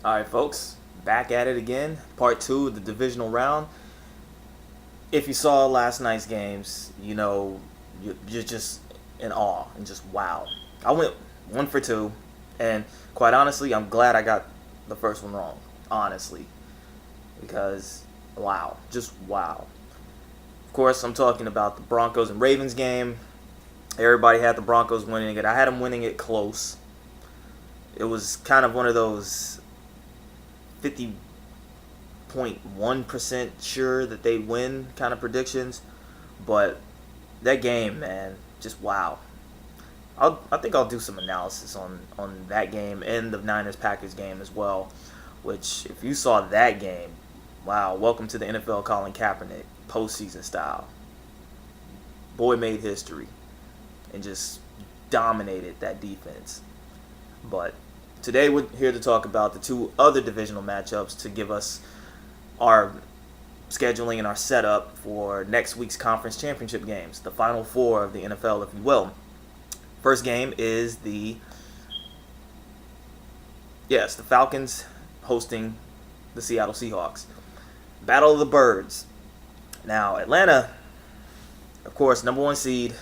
All right, folks, back at it again. Part two of the divisional round. If you saw last night's games, you're just in awe and just wow. I went 1 for 2, and quite honestly, I'm glad I got the first one wrong. Honestly, because wow, just wow. Of course, I'm talking about the Broncos and Ravens game. Everybody had the Broncos winning it. I had them winning it close. It was kind of one of those 50.1% sure that they win kind of predictions. But that game, man, just wow. I think I'll do some analysis on that game and the Niners-Packers game as well. Which, if you saw that game, wow, welcome to the NFL Colin Kaepernick, postseason style. Boy made history and just dominated that defense. But today we're here to talk about the two other divisional matchups to give us our scheduling and our setup for next week's conference championship games, the final four of the NFL, if you will. First game is the Falcons hosting the Seattle Seahawks. Battle of the Birds. Now, Atlanta, of course, number one seed,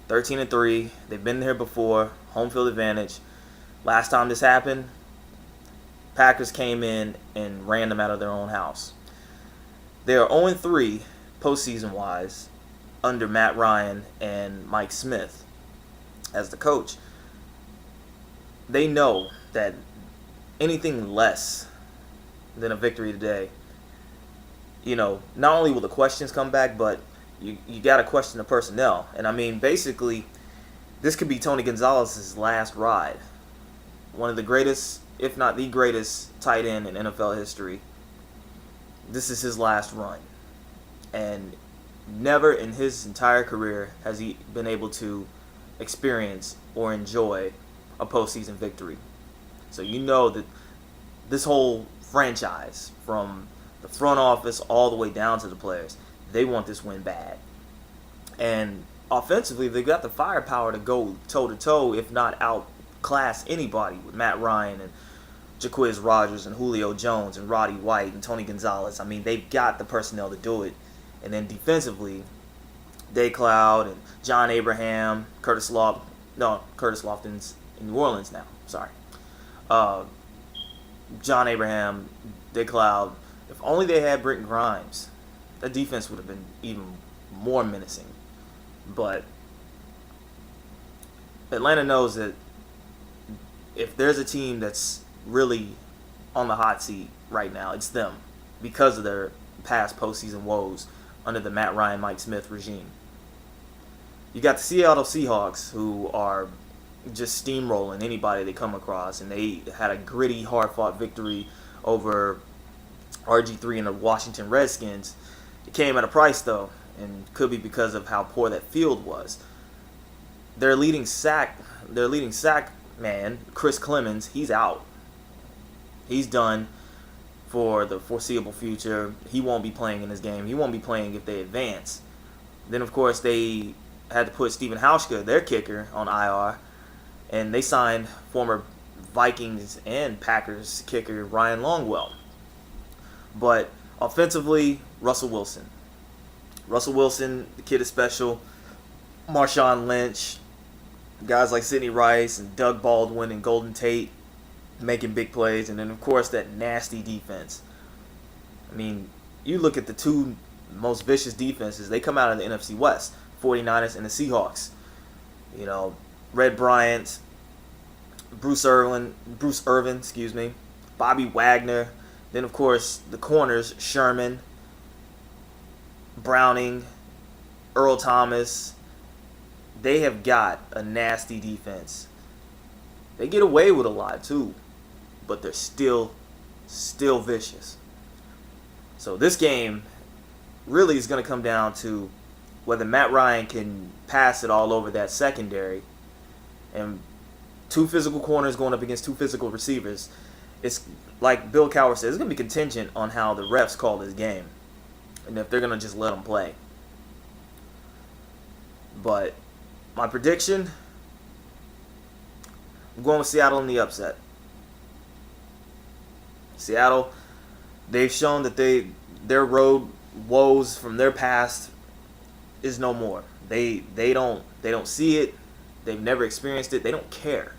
13-3. They've been there before, home field advantage. Last time this happened, Packers came in and ran them out of their own house. They are 0-3 postseason-wise under Matt Ryan and Mike Smith as the coach. They know that anything less than a victory today, not only will the questions come back, but you got to question the personnel. And I mean, basically, this could be Tony Gonzalez's last ride. One of the greatest, if not the greatest, tight end in NFL history. This is his last run. And never in his entire career has he been able to experience or enjoy a postseason victory. So you know that this whole franchise, from the front office all the way down to the players, they want this win bad. And offensively, they've got the firepower to go toe-to-toe, if not outclass anybody, with Matt Ryan and Jaquiz Rodgers and Julio Jones and Roddy White and Tony Gonzalez. I mean, they've got the personnel to do it. And then defensively, Cloud and John Abraham, Curtis Lofton's in New Orleans now. Sorry. John Abraham, Cloud. If only they had Brent Grimes, that defense would have been even more menacing. But Atlanta knows that if there's a team that's really on the hot seat right now, it's them, because of their past postseason woes under the Matt Ryan, Mike Smith regime. You got the Seattle Seahawks, who are just steamrolling anybody they come across, and they had a gritty, hard-fought victory over RG3 and the Washington Redskins. It came at a price, though, and could be because of how poor that field was. Their leading sack man, Chris Clemens, he's out. He's done for the foreseeable future. He won't be playing in this game. He won't be playing if they advance. Then, of course, they had to put Steven Hauschka, their kicker, on IR, and they signed former Vikings and Packers kicker Ryan Longwell. But offensively, Russell Wilson. The kid is special. Marshawn Lynch, guys like Sidney Rice and Doug Baldwin and Golden Tate making big plays. And then, of course, that nasty defense. I mean, you look at the two most vicious defenses. They come out of the NFC West, 49ers and the Seahawks. Red Bryant, Bruce Irvin, Bobby Wagner. Then, of course, the corners, Sherman, Browning, Earl Thomas. They have got a nasty defense. They get away with a lot, too, but they're still vicious. So this game really is going to come down to whether Matt Ryan can pass it all over that secondary, and two physical corners going up against two physical receivers. It's like Bill Cowher said, it's going to be contingent on how the refs call this game and if they're going to just let them play. But my prediction, I'm going with Seattle in the upset. Seattle, they've shown that their road woes from their past is no more. They don't see it. They've never experienced it. They don't care.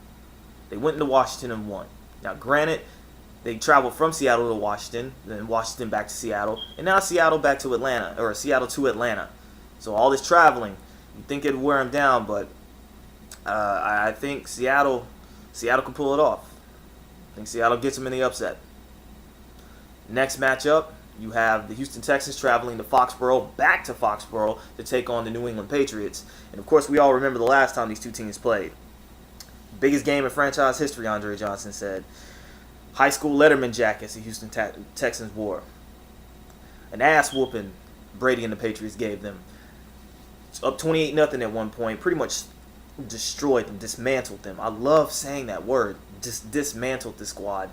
They went into Washington and won. Now, granted, they traveled from Seattle to Washington, then Washington back to Seattle, and now Seattle back to Atlanta, or Seattle to Atlanta. So all this traveling, you think it'd wear them down, but I think Seattle can pull it off. I think Seattle gets them in the upset. Next matchup, you have the Houston Texans traveling to Foxborough, back to Foxborough, to take on the New England Patriots. And of course, we all remember the last time these two teams played. Biggest game in franchise history, Andre Johnson said. High school Letterman jackets the Houston Texans wore. An ass whooping Brady and the Patriots gave them. Up 28-0 at one point. Pretty much destroyed them, dismantled them. I love saying that word. Just dismantled the squad.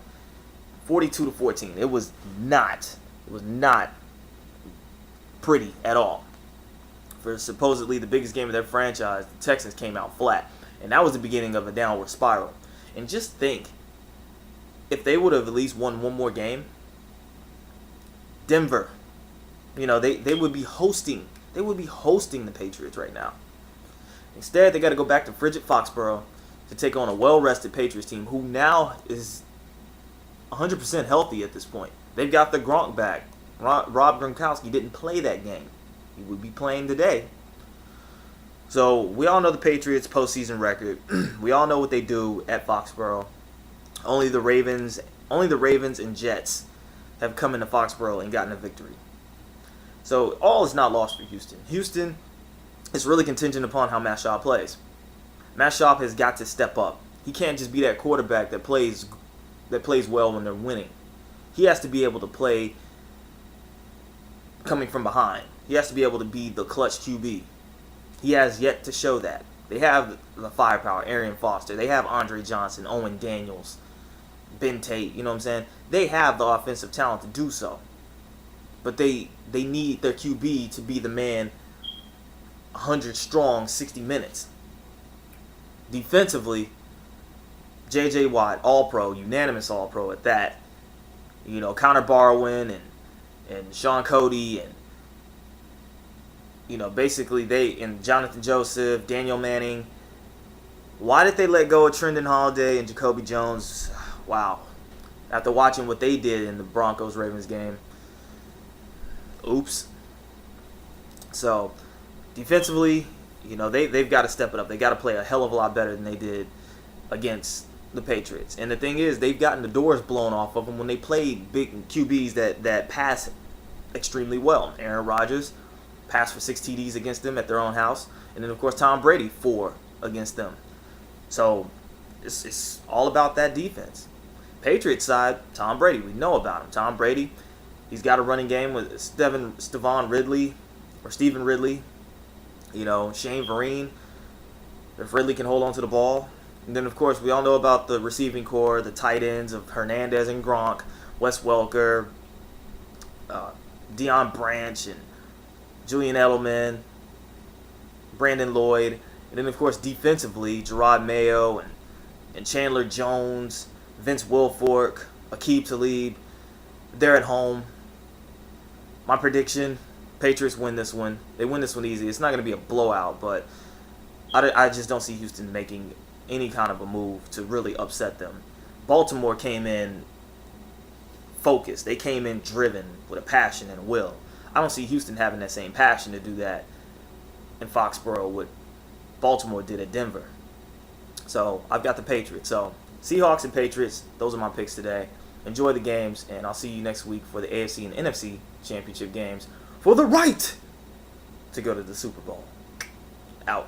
42-14. It was not pretty at all. For supposedly the biggest game of their franchise, the Texans came out flat. And that was the beginning of a downward spiral. And just think, if they would have at least won one more game, Denver, they would be hosting. They would be hosting the Patriots right now. Instead, they got to go back to frigid Foxborough to take on a well-rested Patriots team who now is 100% healthy at this point. They've got the Gronk back. Rob Gronkowski didn't play that game. He would be playing today. So we all know the Patriots' postseason record. We all know what they do at Foxborough. Only the Ravens and Jets have come into Foxborough and gotten a victory. So all is not lost for Houston. Houston is really contingent upon how Matt Schaub plays. Matt Schaub has got to step up. He can't just be that quarterback that plays well when they're winning. He has to be able to play coming from behind. He has to be able to be the clutch QB. He has yet to show that. They have the firepower, Arian Foster. They have Andre Johnson, Owen Daniels, Ben Tate. You know what I'm saying? They have the offensive talent to do so. But they need their QB to be the man 100 strong, 60 minutes. Defensively, J.J. Watt, All-Pro, unanimous All-Pro at that. Connor Barwin and Sean Cody and basically and Jonathan Joseph, Daniel Manning. Why did they let go of Trendon Holiday and Jacoby Jones? Wow. After watching what they did in the Broncos-Ravens game. Oops. So, defensively, they've got to step it up. They got to play a hell of a lot better than they did against the Patriots. And the thing is, they've gotten the doors blown off of them when they played big QBs that pass extremely well. Aaron Rodgers passed for 6 TDs against them at their own house. And then, of course, Tom Brady, 4 against them. So, it's all about that defense. Patriots side, Tom Brady. We know about him. Tom Brady, he's got a running game with Stephen Ridley. Shane Vereen. If Ridley can hold on to the ball. And then, of course, we all know about the receiving core, the tight ends of Hernandez and Gronk, Wes Welker, Deion Branch, and Julian Edelman, Brandon Lloyd. And then, of course, defensively, Gerard Mayo and Chandler Jones, Vince Wilfork, Aqib Talib. They're at home. My prediction, Patriots win this one. They win this one easy. It's not going to be a blowout, but I just don't see Houston making any kind of a move to really upset them. Baltimore came in focused. They came in driven with a passion and a will. I don't see Houston having that same passion to do that in Foxborough what Baltimore did at Denver. So I've got the Patriots. So Seahawks and Patriots, those are my picks today. Enjoy the games, and I'll see you next week for the AFC and NFC championship games for the right to go to the Super Bowl. Out.